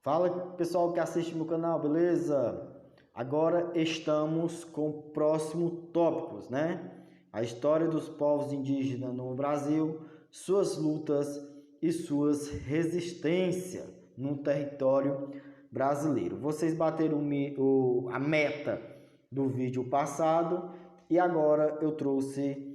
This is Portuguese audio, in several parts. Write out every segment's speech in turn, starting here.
Fala pessoal que assiste meu canal, beleza? Agora estamos com próximos tópicos, né? A história dos povos indígenas no Brasil, suas lutas e suas resistências no território brasileiro. Vocês bateram a meta do vídeo passado e agora eu trouxe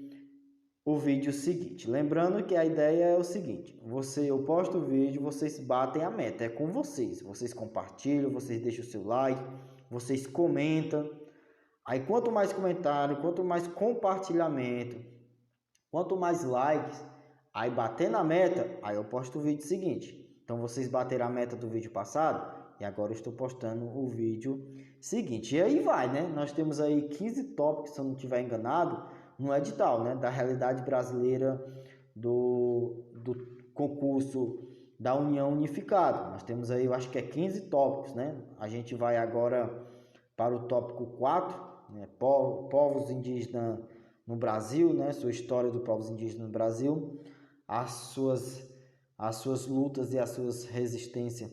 o vídeo seguinte. Lembrando que a ideia é o seguinte: eu posto o vídeo, vocês batem a meta, é com vocês. Vocês compartilham, vocês deixam o seu like, vocês comentam. Aí quanto mais comentário, quanto mais compartilhamento, quanto mais likes, aí bater na meta, aí eu posto o vídeo seguinte. Então vocês bateram a meta do vídeo passado e agora eu estou postando o vídeo seguinte. E aí vai, né? Nós temos aí 15 tópicos, se eu não estiver enganado, no edital, né, da realidade brasileira do concurso da União Unificado. Nós temos aí, eu acho que é 15 tópicos, né? A gente vai agora para o tópico 4, né, povos indígenas no Brasil, né, sua história dos povos indígenas no Brasil, as suas lutas e as suas resistências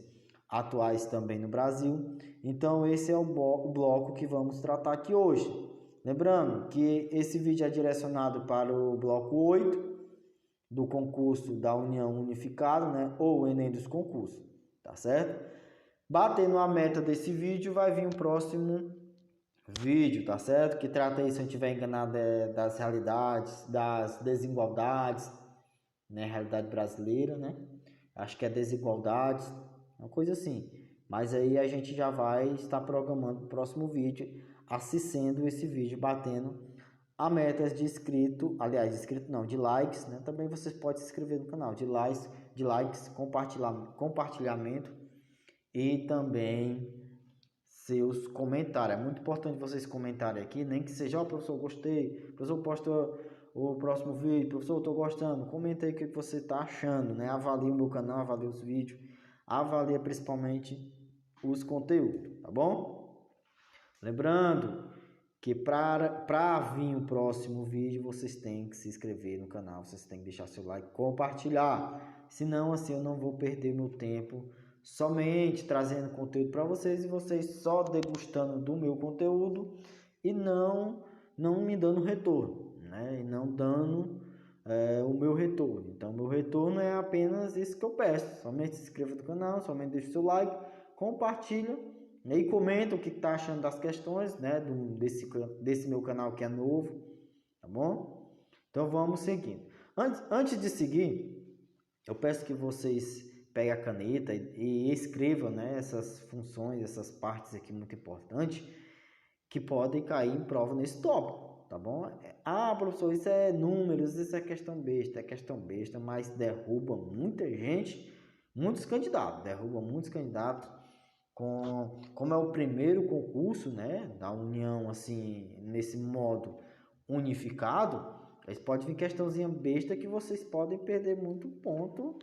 atuais também no Brasil. Então esse é o bloco que vamos tratar aqui hoje. Lembrando que esse vídeo é direcionado para o bloco 8 do concurso da União Unificada, né, ou Enem dos concursos, tá certo? Batendo a meta desse vídeo, vai vir o próximo vídeo, tá certo? Que trata aí, se eu não estiver enganado, das realidades, das desigualdades, né, realidade brasileira, né? Acho que é desigualdades, uma coisa assim. Mas aí a gente já vai estar programando o próximo vídeo, assistendo esse vídeo, batendo a metas de inscrito, aliás, de inscrito não, de likes, né? Também vocês podem se inscrever no canal, de likes, compartilhamento e também seus comentários. É muito importante vocês comentarem aqui, nem que seja, professor, gostei, professor, posta o próximo vídeo, professor, eu tô gostando, comenta aí o que você está achando, né? Avalie o meu canal, avalie os vídeos, avalie principalmente os conteúdos, tá bom? Lembrando que para vir o próximo vídeo, vocês têm que se inscrever no canal, vocês têm que deixar seu like, compartilhar, senão assim eu não vou perder meu tempo somente trazendo conteúdo para vocês e vocês só degustando do meu conteúdo e não me dando retorno, né? E não dando o meu retorno. Então, meu retorno é apenas isso que eu peço. Somente se inscreva no canal, somente deixe seu like, compartilha e comenta o que está achando das questões, né? Desse meu canal que é novo, tá bom? Então, vamos seguindo. Antes de seguir, eu peço que vocês peguem a caneta e escrevam, né, essas funções, essas partes aqui muito importantes que podem cair em prova nesse tópico, tá bom? Ah, professor, isso é números, isso é questão besta, mas derruba muita gente, derruba muitos candidatos, como é o primeiro concurso, né, da União, assim, nesse modo unificado, eles podem vir questãozinha besta que vocês podem perder muito ponto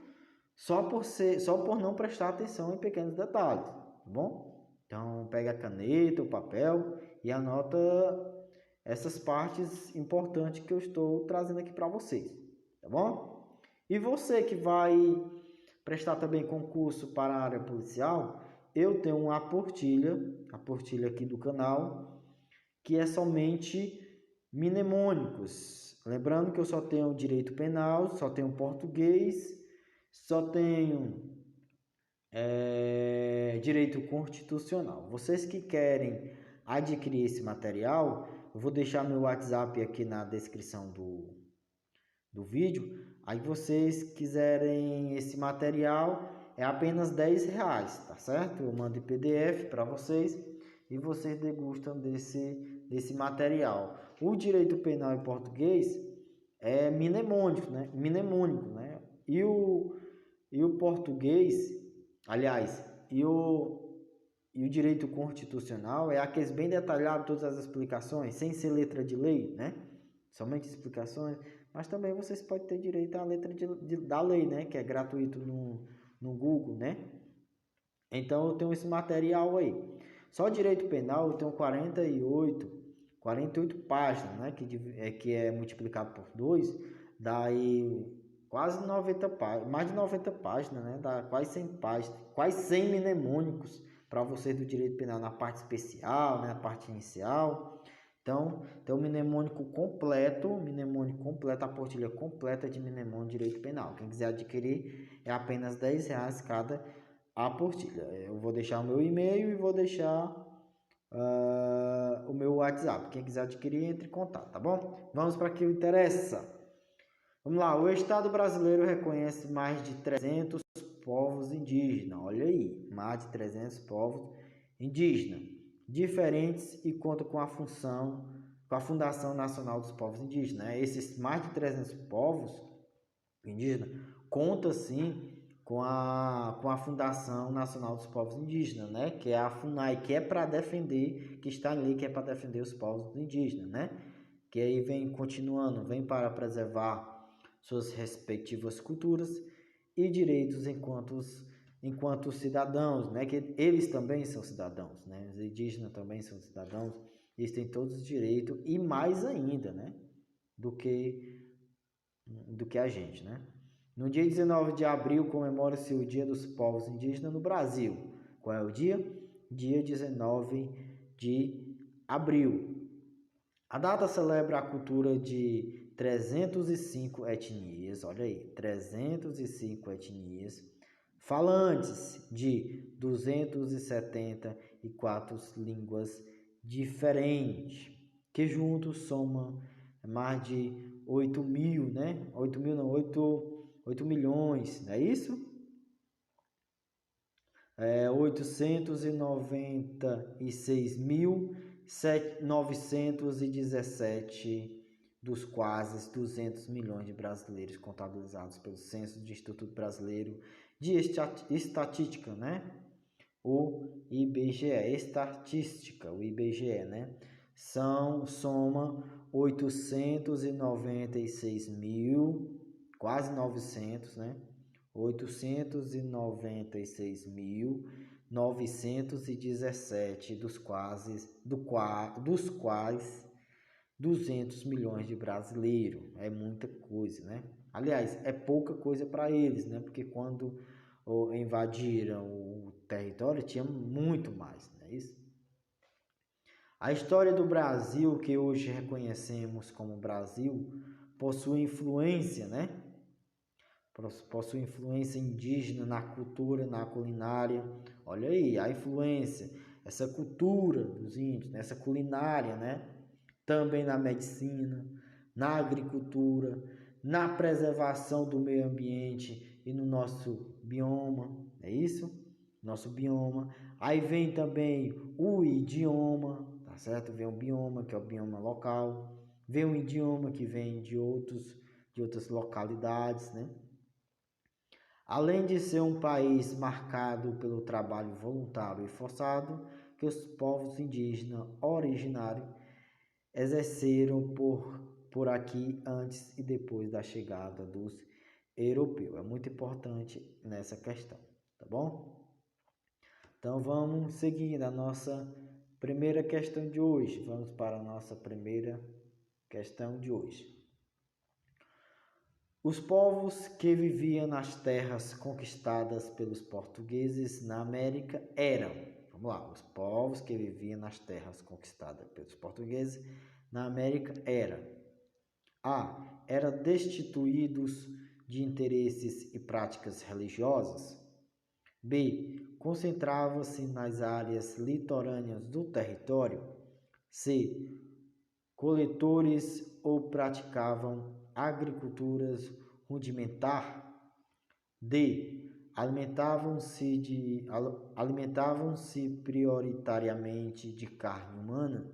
só por não prestar atenção em pequenos detalhes, tá bom? Então, pega a caneta, o papel e anota essas partes importantes que eu estou trazendo aqui para vocês, tá bom? E você que vai prestar também concurso para a área policial, eu tenho uma apostila aqui do canal, que é somente mnemônicos. Lembrando que eu só tenho direito penal, só tenho português, só tenho direito constitucional. Vocês que querem adquirir esse material, eu vou deixar meu WhatsApp aqui na descrição do vídeo. Aí vocês quiserem esse material, é apenas R$10, tá certo? Eu mando em PDF para vocês e vocês degustam desse material. O direito penal em português é mnemônico, né? E o português, aliás, e o direito constitucional é aqueles bem detalhados, todas as explicações, sem ser letra de lei, né? Somente explicações, mas também vocês podem ter direito à letra da lei, né? Que é gratuito no Google, né? Então eu tenho esse material aí. Só direito penal eu tenho 48 páginas, né? Que é multiplicado por 2, dá aí quase 90 páginas, mais de 90 páginas, né? Dá quase 100 páginas, quase 100 mnemônicos para vocês do direito penal na parte especial, né? Na parte inicial. Então, tem o mnemônico completo, a apostila completa de mnemônico de direito penal. Quem quiser adquirir é apenas R$ 10 cada apostila. Eu vou deixar o meu e-mail e vou deixar o meu WhatsApp. Quem quiser adquirir, entre em contato, tá bom? Vamos para o que interessa. Vamos lá, o Estado brasileiro reconhece mais de 300 povos indígenas. Olha aí, mais de 300 povos indígenas diferentes e conta com a Fundação Nacional dos Povos Indígenas. Né? Esses mais de 300 povos indígenas conta sim com a Fundação Nacional dos Povos Indígenas, né? Que é a FUNAI, que é para defender, que está ali, que é para defender os povos indígenas, né? Que aí vem continuando, vem para preservar suas respectivas culturas e direitos enquanto cidadãos, né? Que eles também são cidadãos, né? Os indígenas também são cidadãos, eles têm todos os direitos e mais ainda, né? Do que a gente, né? No dia 19 de abril comemora-se o Dia dos Povos Indígenas no Brasil. Qual é o dia? Dia 19 de abril. A data celebra a cultura de 305 etnias, olha aí, 305 etnias, falantes de 274 línguas diferentes, que juntos somam mais de 8 mil, né? 8 mil não, 8 milhões, não é isso? 896.917 dos quase 200 milhões de brasileiros contabilizados pelo Censo do Instituto Brasileiro de Estatística, né? O IBGE, o IBGE, né? Soma 896 mil, quase 900, né? 896.917 dos quais 200 milhões de brasileiros. É muita coisa, né? Aliás, é pouca coisa para eles, né? Porque quando invadiram o território tinha muito mais, não é isso? A história do Brasil, que hoje reconhecemos como Brasil, possui influência, né? Possui influência indígena na cultura, na culinária. Olha aí, a influência, essa cultura dos índios, essa culinária, né? Também na medicina, na agricultura, na preservação do meio ambiente e no nosso bioma, é isso? Nosso bioma. Aí vem também o idioma, tá certo? Vem o bioma, que é o bioma local. Vem o idioma que vem de outras localidades, né? Além de ser um país marcado pelo trabalho voluntário e forçado que os povos indígenas originários exerceram por aqui antes e depois da chegada dos europeus. É muito importante nessa questão, tá bom? Então vamos seguir a nossa primeira questão de hoje. Vamos para a nossa primeira questão de hoje. Os povos que viviam nas terras conquistadas pelos portugueses na América eram, vamos lá, os povos que viviam nas terras conquistadas pelos portugueses na América eram destituídos de interesses e práticas religiosas. B. Concentravam-se nas áreas litorâneas do território. C. Coletores ou praticavam agricultura rudimentar. D. Alimentavam-se prioritariamente de carne humana.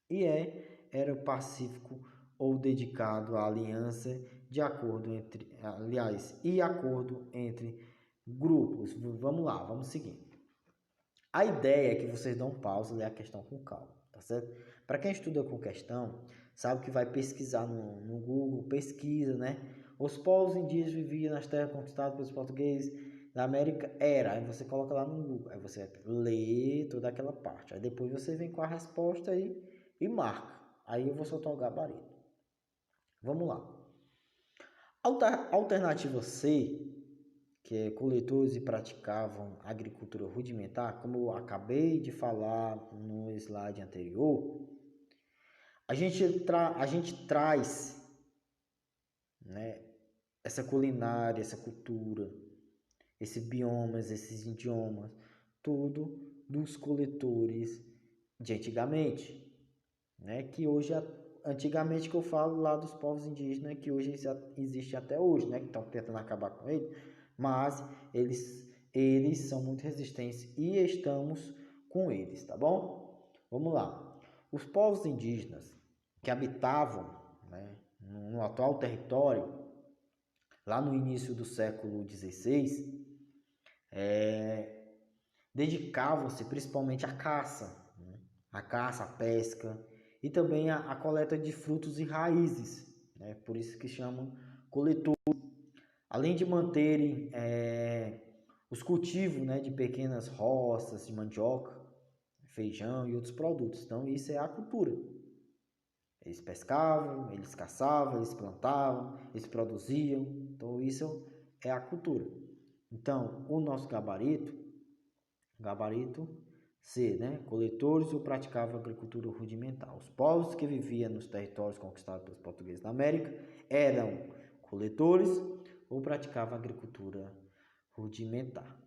E era pacífico ou dedicado à aliança de acordo entre grupos. Vamos lá, vamos seguir. A ideia é que vocês dão pausa e lê a questão com calma, tá certo? Para quem estuda com questão, sabe que vai pesquisar no Google, pesquisa, né? Os povos indígenas viviam nas terras conquistadas pelos portugueses da América aí você coloca lá no Google, aí você lê toda aquela parte, aí depois você vem com a resposta aí e marca. Aí eu vou soltar o gabarito. Vamos lá. Alternativa C, que é coletores e praticavam agricultura rudimentar, como eu acabei de falar no slide anterior, a gente traz, né, essa culinária, essa cultura, esses biomas, esses idiomas, tudo dos coletores de antigamente, né, que hoje, antigamente que eu falo lá dos povos indígenas, que hoje existe até hoje, né, que estão tentando acabar com ele, mas eles são muito resistentes e estamos com eles, tá bom? Vamos lá. Os povos indígenas que habitavam, né, no atual território, lá no início do século XVI, dedicavam-se principalmente à caça, né, à caça, à pesca e também à coleta de frutos e raízes, né, por isso que chamam coletor. Além de manterem os cultivos, né, de pequenas roças de mandioca, feijão e outros produtos. Então, isso é a cultura. Eles pescavam, eles caçavam, eles plantavam, eles produziam. Então, isso é a cultura. Então, o nosso gabarito C, né? Coletores ou praticavam agricultura rudimentar. Os povos que viviam nos territórios conquistados pelos portugueses da América eram coletores ou praticavam agricultura rudimentar.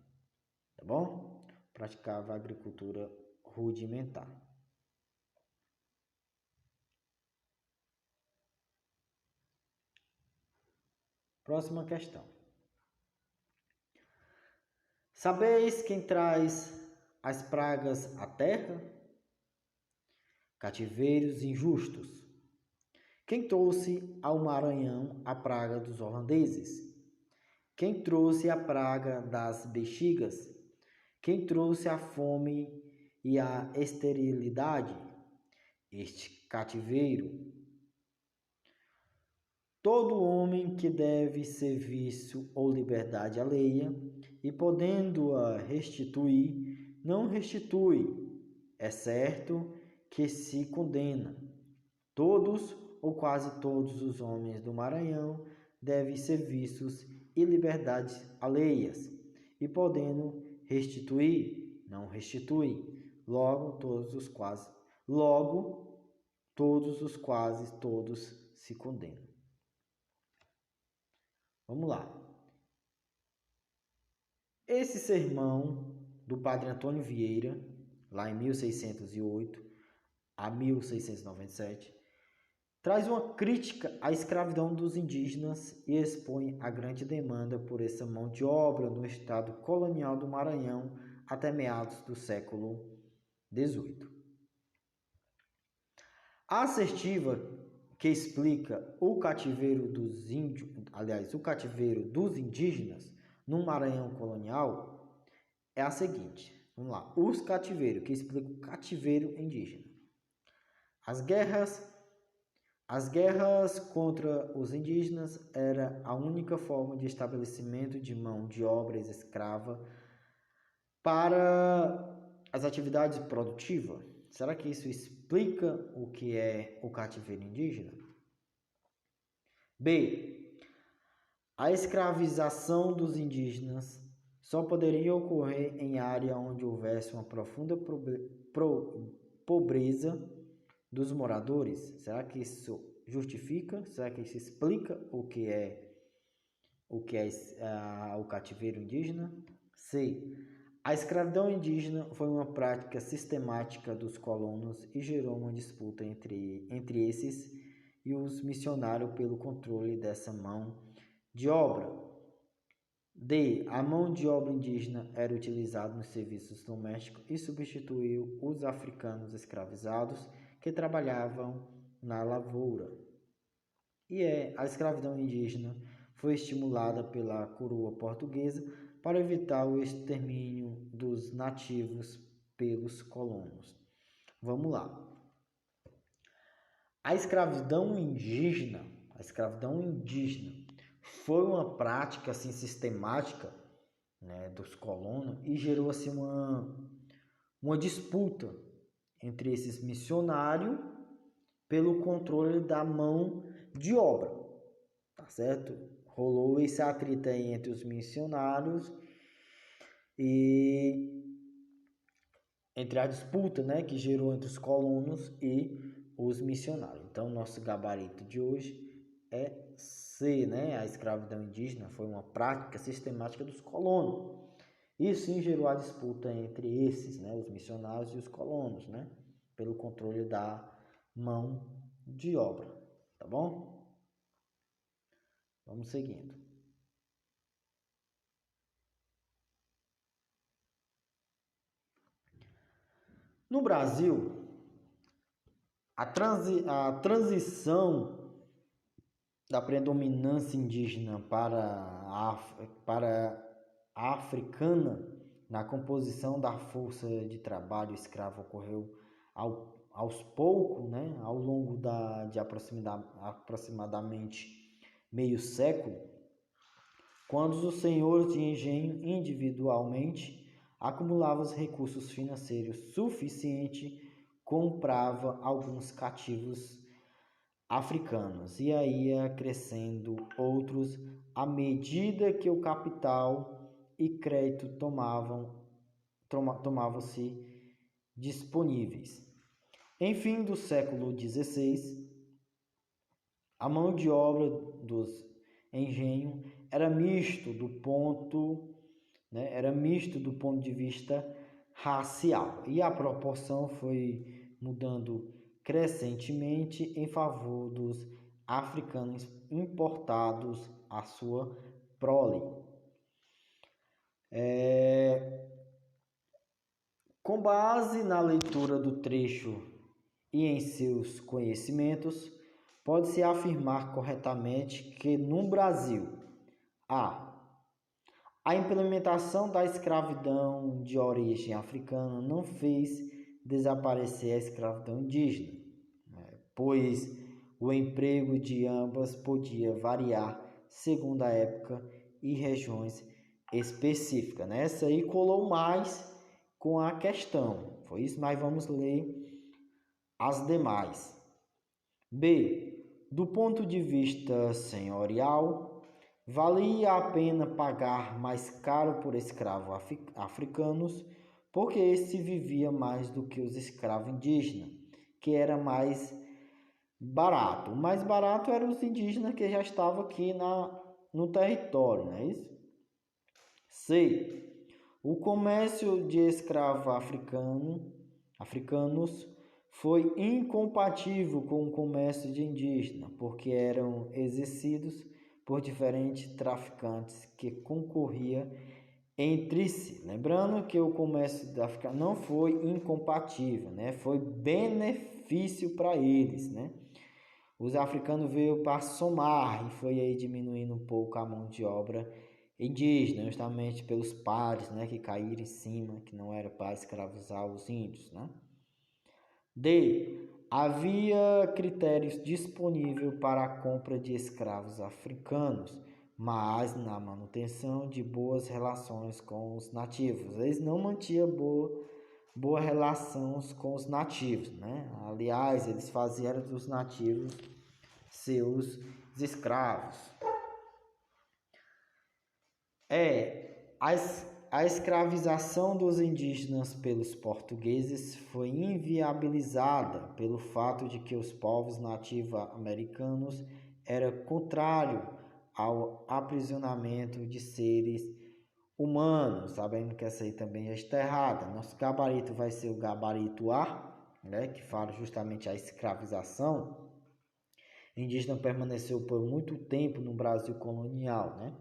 Tá bom? Praticava agricultura rudimentar. Próxima questão. Sabeis quem traz as pragas à terra? Cativeiros injustos. Quem trouxe ao Maranhão a praga dos holandeses? Quem trouxe a praga das bexigas? Quem trouxe a fome e a esterilidade? Este cativeiro. Todo homem que deve serviço ou liberdade alheia, e podendo-a restituir, não restitui, é certo que se condena. Todos ou quase todos os homens do Maranhão devem serviços e liberdades alheias, e podendo restituir, não restitui. Logo todos os quase todos se condenam. Vamos lá. Esse sermão do Padre Antônio Vieira, lá em 1608 a 1697, traz uma crítica à escravidão dos indígenas e expõe a grande demanda por essa mão de obra no estado colonial do Maranhão até meados do século XVIII. A assertiva que explica o cativeiro dos indígenas no Maranhão colonial é a seguinte. Vamos lá. Os cativeiros, que explica o cativeiro indígena. As guerras contra os indígenas era a única forma de estabelecimento de mão de obra escrava para as atividades produtivas. Será que isso explica o que é o cativeiro indígena? B. A escravização dos indígenas só poderia ocorrer em área onde houvesse uma profunda pobreza dos moradores. Será que isso justifica? Será que isso explica o que é o cativeiro indígena? C. A escravidão indígena foi uma prática sistemática dos colonos e gerou uma disputa entre esses e os missionários pelo controle dessa mão de obra. D. A mão de obra indígena era utilizada nos serviços domésticos e substituiu os africanos escravizados que trabalhavam na lavoura. E a escravidão indígena foi estimulada pela coroa portuguesa para evitar o extermínio dos nativos pelos colonos. Vamos lá. A escravidão indígena foi uma prática assim, sistemática, né, dos colonos e gerou assim, uma disputa entre esses missionários pelo controle da mão de obra, tá certo? rolou esse atrito aí entre os missionários e entre a disputa, né, que gerou entre os colonos e os missionários. Então, nosso gabarito de hoje é C, né? A escravidão indígena foi uma prática sistemática dos colonos. Isso sim gerou a disputa entre esses, né, os missionários e os colonos, né, pelo controle da mão de obra, tá bom? Vamos seguindo. No Brasil, a transição da predominância indígena para a africana na composição da força de trabalho escrava ocorreu aos poucos, né, ao longo de aproximadamente meio século, quando os senhores de engenho individualmente acumulavam os recursos financeiros suficientes, comprava alguns cativos africanos e aí ia crescendo outros à medida que o capital e crédito tomavam-se disponíveis. Em fim do século XVI, a mão de obra dos engenhos era misto do ponto de vista racial e a proporção foi mudando crescentemente em favor dos africanos importados à sua prole. Com base na leitura do trecho e em seus conhecimentos, pode-se afirmar corretamente que no Brasil a implementação da escravidão de origem africana não fez desaparecer a escravidão indígena, pois o emprego de ambas podia variar segundo a época e regiões específicas. Essa aí colou mais com a questão, foi isso, mas vamos ler as demais. B. Do ponto de vista senhorial, valia a pena pagar mais caro por escravos africanos, porque este vivia mais do que os escravos indígenas, que era mais barato. O mais barato eram os indígenas que já estavam aqui no território, não é isso? C. O comércio de escravos africanos foi incompatível com o comércio de indígena, porque eram exercidos por diferentes traficantes que concorriam entre si. Lembrando que o comércio da África não foi incompatível, né? Foi benefício para eles, né? Os africanos veio para somar e foi aí diminuindo um pouco a mão de obra indígena, justamente pelos pares, né, que caíram em cima, que não era para escravizar os índios, né? D. Havia critérios disponíveis para a compra de escravos africanos, mas na manutenção de boas relações com os nativos. Eles não mantinham boas relações com os nativos, né? Aliás, eles faziam dos nativos seus escravos. A escravização dos indígenas pelos portugueses foi inviabilizada pelo fato de que os povos nativos americanos eram contrários ao aprisionamento de seres humanos, sabendo que essa aí também já está errada. Nosso gabarito vai ser o gabarito A, né, que fala justamente a escravização. O indígena permaneceu por muito tempo no Brasil colonial, né?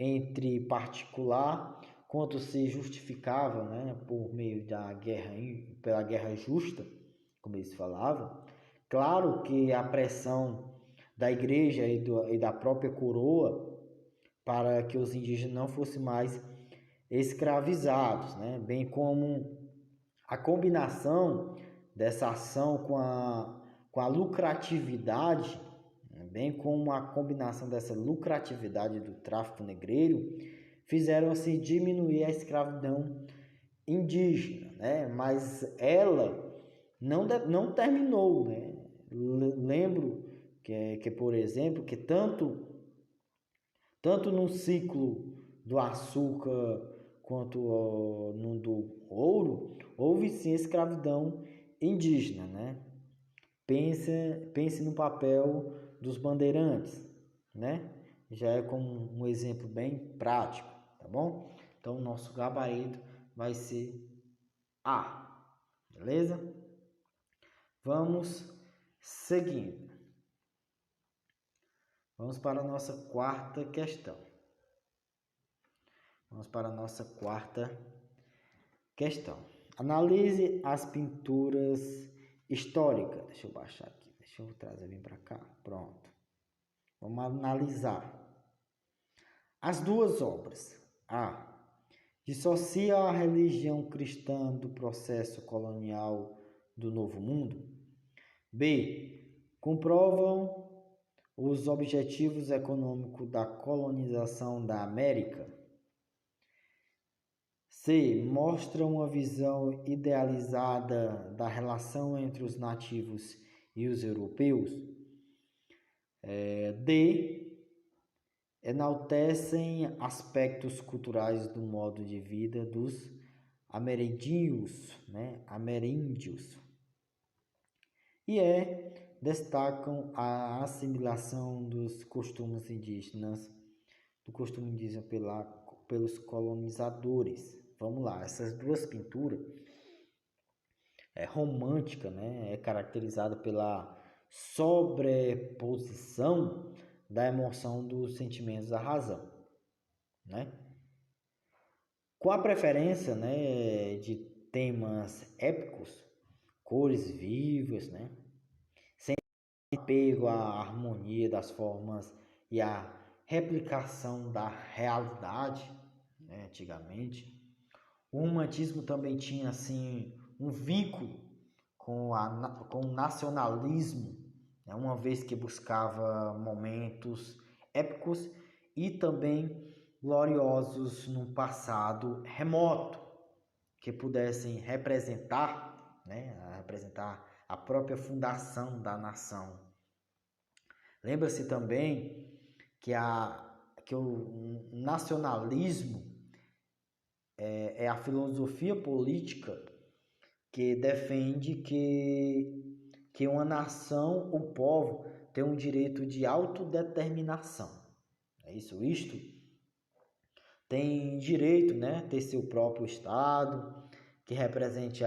Entre particular, quanto se justificava, né, por meio pela guerra justa, como eles falavam. Claro que a pressão da igreja e da própria coroa para que os indígenas não fossem mais escravizados, né, bem como a combinação dessa ação com a lucratividade, bem como a combinação dessa lucratividade do tráfico negreiro, fizeram assim diminuir a escravidão indígena, né? Mas ela não terminou, né? Lembro que, por exemplo, que tanto Tanto no ciclo do açúcar quanto no do ouro, houve sim escravidão indígena, né? Pense no papel dos bandeirantes, né? Já é como um exemplo bem prático, tá bom? Então, o nosso gabarito vai ser A, beleza? Vamos seguindo. Vamos para a nossa quarta questão. Analise as pinturas históricas. Deixa eu baixar aqui. Deixa eu trazer bem para cá. Pronto. Vamos analisar. As duas obras. A. Dissocia a religião cristã do processo colonial do Novo Mundo. B. Comprovam os objetivos econômicos da colonização da América. C. Mostra uma visão idealizada da relação entre os nativos e os europeus. D. Enaltecem aspectos culturais do modo de vida dos ameríndios, né? E destacam a assimilação dos costumes indígenas, pelos colonizadores. Vamos lá, essas duas pinturas romântica, né? É caracterizada pela sobreposição da emoção dos sentimentos da razão, né? Com a preferência, né, de temas épicos, cores vivas, né? Sem apego à harmonia das formas e à replicação da realidade, né, antigamente. O romantismo também tinha assim um vínculo com o nacionalismo, né, uma vez que buscava momentos épicos e também gloriosos num passado remoto, que pudessem representar, né, a própria fundação da nação. Lembra-se também que o nacionalismo é a filosofia política que defende que uma nação, o povo, tem um direito de autodeterminação. É isso. Isto tem direito, né, ter seu próprio Estado, que represente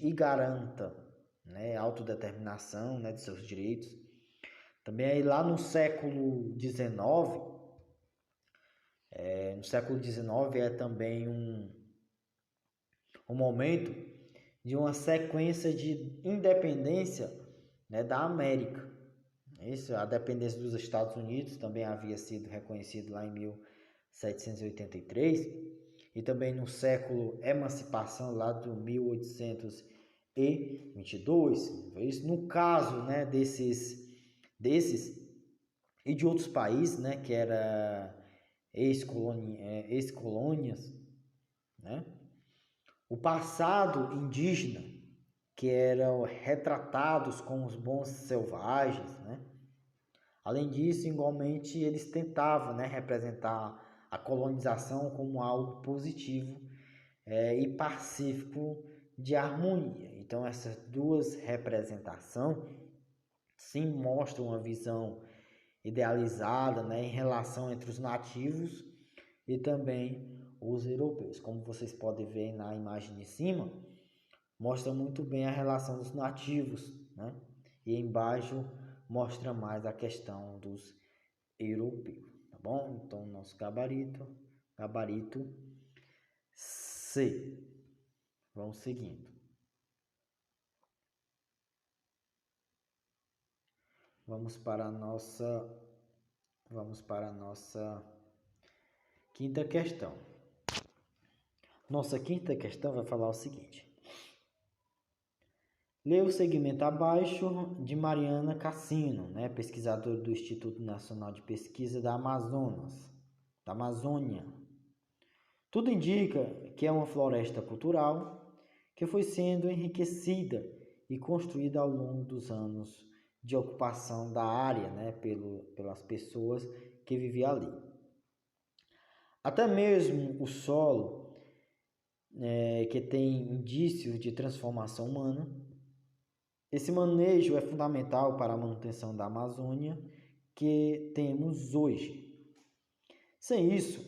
e garanta, né, a autodeterminação, né, de seus direitos. Também aí lá no século XIX, é também um momento de uma sequência de independência, né, da América. Isso, a dependência dos Estados Unidos também havia sido reconhecido lá em 1783, e também no século emancipação lá do 1822. Isso no caso, né, desses e de outros países, né, que era ex-colônias, né? O passado indígena, que eram retratados como os bons selvagens, né? Além disso, igualmente, eles tentavam, né, representar a colonização como algo positivo e pacífico de harmonia. Então, essas duas representações sim mostram uma visão idealizada, né, em relação entre os nativos e também os europeus. Como vocês podem ver na imagem de cima, mostra muito bem a relação dos nativos, né? E embaixo mostra mais a questão dos europeus, tá bom? Então, nosso gabarito C. Vamos seguindo. Vamos para a nossa quinta questão. Nossa quinta questão vai falar o seguinte: lê o segmento abaixo de Mariana Cassino, né, pesquisadora do Instituto Nacional de Pesquisa da Amazônia. Tudo indica que é uma floresta cultural que foi sendo enriquecida e construída ao longo dos anos de ocupação da área, né, pelas pessoas que viviam ali. Até mesmo o solo, que tem indícios de transformação humana. Esse manejo é fundamental para a manutenção da Amazônia que temos hoje. Sem isso,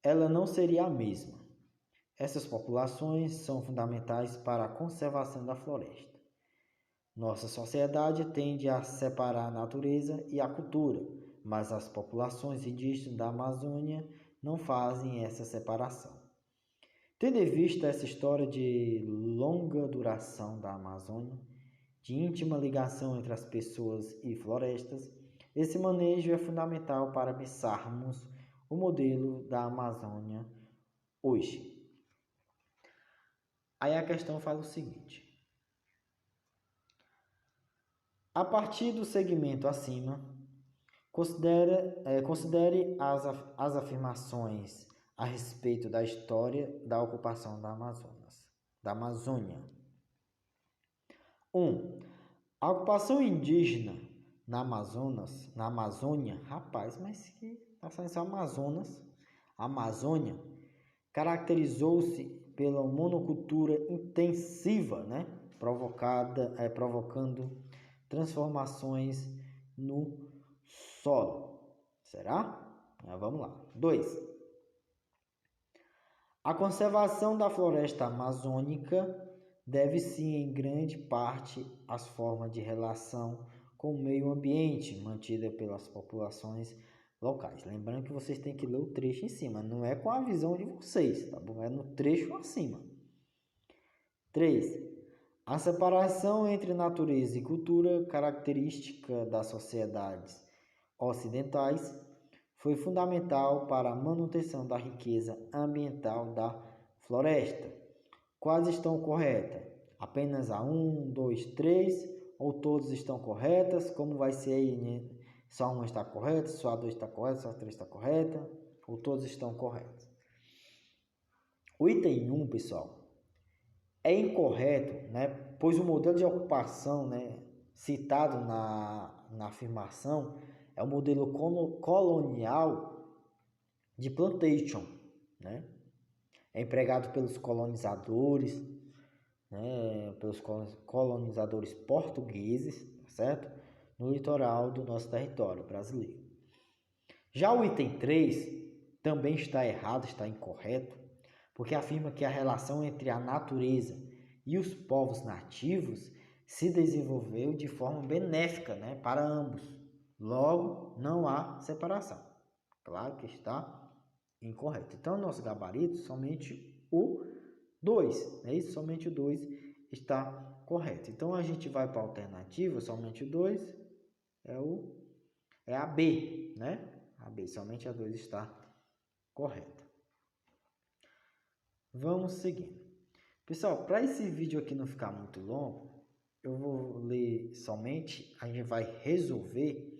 ela não seria a mesma. Essas populações são fundamentais para a conservação da floresta. Nossa sociedade tende a separar a natureza e a cultura, mas as populações indígenas da Amazônia não fazem essa separação. Tendo em vista essa história de longa duração da Amazônia, de íntima ligação entre as pessoas e florestas, esse manejo é fundamental para pensarmos o modelo da Amazônia hoje. Aí a questão fala o seguinte: a partir do segmento acima, considere as afirmações a respeito da história da ocupação da Amazônia. 1. A ocupação indígena na Amazônia, rapaz, mas que tá saindo esse Amazônia, caracterizou-se pela monocultura intensiva, né, provocando transformações no solo. Será? Vamos lá. 2. A conservação da floresta amazônica deve-se em grande parte às formas de relação com o meio ambiente mantida pelas populações locais. Lembrando que vocês têm que ler o trecho em cima, não é com a visão de vocês, tá bom? É no trecho acima. 3. A separação entre natureza e cultura, característica das sociedades ocidentais, foi fundamental para a manutenção da riqueza ambiental da floresta. Quais estão corretas? Apenas a 1, 2, 3, ou todas estão corretas? Como vai ser aí, né? Só uma está correta, só a 2 está correta, só a 3 está correta, ou todas estão corretas? O item 1, pessoal, é incorreto, né? Pois o modelo de ocupação, né, citado na afirmação é o modelo colonial de plantation, né? É empregado pelos colonizadores, né, pelos colonizadores portugueses, certo? No litoral do nosso território brasileiro. Já o item 3 também está errado, está incorreto, porque afirma que a relação entre a natureza e os povos nativos se desenvolveu de forma benéfica, né, para ambos. Logo, não há separação. Claro que está incorreto. Então, nosso gabarito, somente o 2, é isso? Somente o 2 está correto. Então, a gente vai para a alternativa, somente o 2 é a B, né? A B, somente a 2 está correta. Vamos seguindo. Pessoal, para esse vídeo aqui não ficar muito longo, eu vou ler somente, a gente vai resolver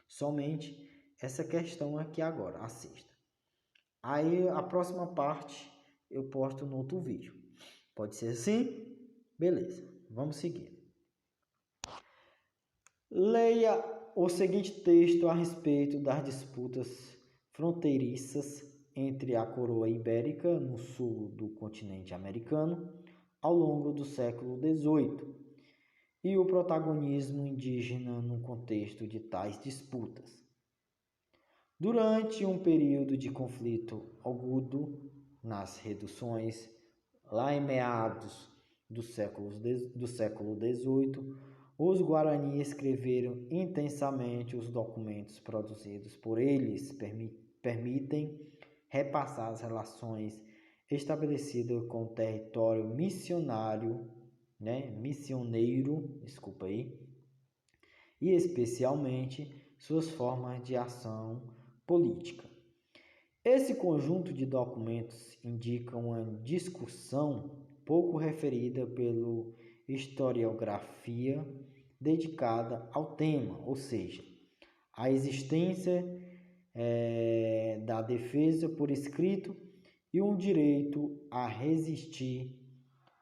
somente essa questão aqui agora, assista. Aí a próxima parte eu posto no outro vídeo. Pode ser assim? Beleza, vamos seguir. Leia o seguinte texto a respeito das disputas fronteiriças entre a coroa ibérica no sul do continente americano ao longo do século XVIII e o protagonismo indígena no contexto de tais disputas. Durante um período de conflito agudo nas reduções, lá em meados do século XVIII, os Guarani escreveram intensamente os documentos produzidos por eles, permitem repassar as relações estabelecidas com o território missioneiro, e especialmente suas formas de ação política. Esse conjunto de documentos indica uma discussão pouco referida pela historiografia dedicada ao tema, ou seja, a existência da defesa por escrito e um direito a resistir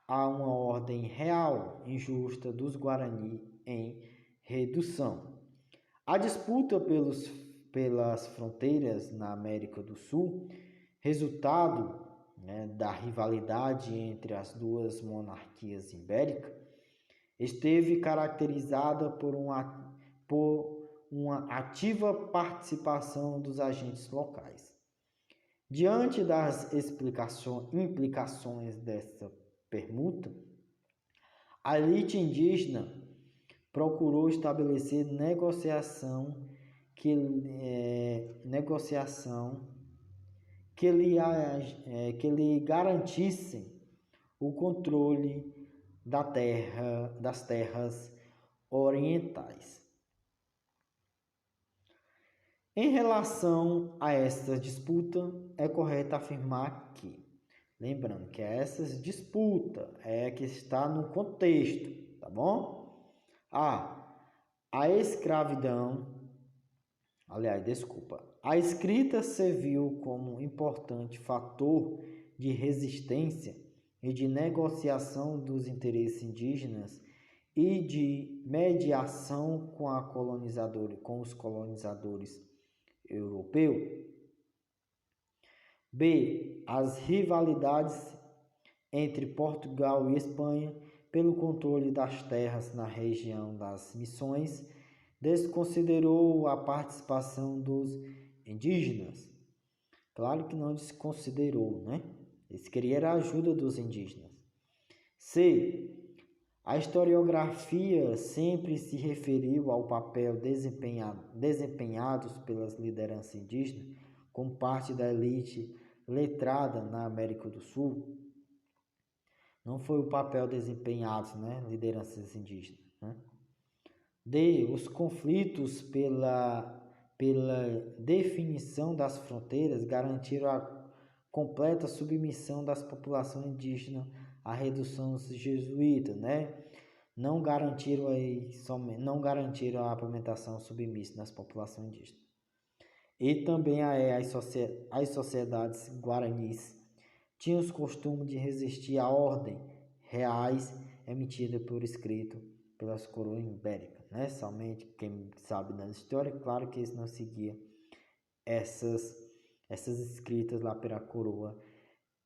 a uma ordem real injusta dos Guarani em redução. A disputa pelas fronteiras na América do Sul, resultado, né, da rivalidade entre as duas monarquias ibéricas, esteve caracterizada por uma ativa participação dos agentes locais. Diante das implicações dessa permuta, a elite indígena procurou estabelecer negociação que lhe garantissem o controle das terras orientais. Em relação a esta disputa, é correto afirmar que, lembrando que essa disputa é que está no contexto, tá bom? A escrita serviu como importante fator de resistência e de negociação dos interesses indígenas e de mediação com os colonizadores europeus. B. As rivalidades entre Portugal e Espanha pelo controle das terras na região das Missões desconsiderou a participação dos indígenas. Claro que não desconsiderou, né? Eles queriam a ajuda dos indígenas. C. A historiografia sempre se referiu ao papel desempenhados pelas lideranças indígenas como parte da elite letrada na América do Sul. Não foi o papel desempenhado, né, lideranças indígenas, né? D. Os conflitos pela definição das fronteiras garantiram a completa submissão das populações indígenas à redução jesuíta, né? Não garantiram a implementação submissa das populações indígenas. E também as sociedades guaranis tinham os costumes de resistir à ordem reais emitida por escrito pelas coroas ibéricas, né? Somente quem sabe da história, claro que eles não seguiam essas escritas lá pela coroa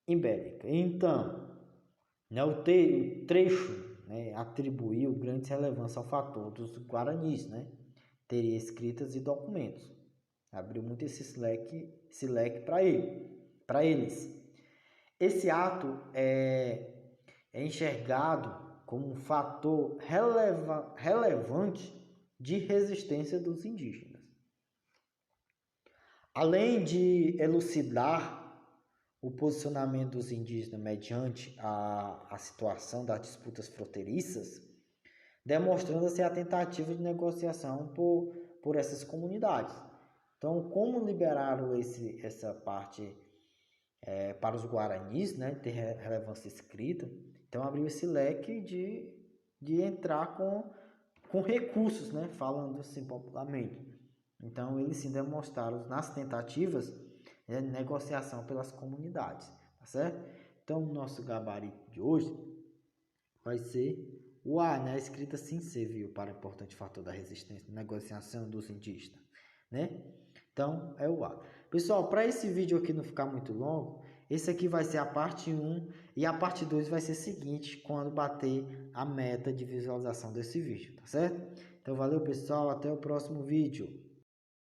ibérica. Então, né, o trecho, né, atribuiu grande relevância ao fator dos guaranis, né? Teria escritas e documentos. Abriu muito esse leque para eles. Esse ato é enxergado como um fator relevante de resistência dos indígenas. Além de elucidar o posicionamento dos indígenas mediante a situação das disputas fronteiriças, demonstrando-se a tentativa de negociação por essas comunidades. Então, como liberaram essa parte para os guaranis, né, ter relevância escrita, então abriu esse leque de entrar com recursos, né, falando assim popularmente. Então, eles sim demonstraram nas tentativas de negociação pelas comunidades, tá certo? Então, o nosso gabarito de hoje vai ser o A, né? A escrita sim serviu para importante fator da resistência, negociação dos indígenas, né? Então, é o A. Pessoal, para esse vídeo aqui não ficar muito longo, esse aqui vai ser a parte 1 e a parte 2 vai ser seguinte quando bater a meta de visualização desse vídeo, tá certo? Então, valeu, pessoal. Até o próximo vídeo.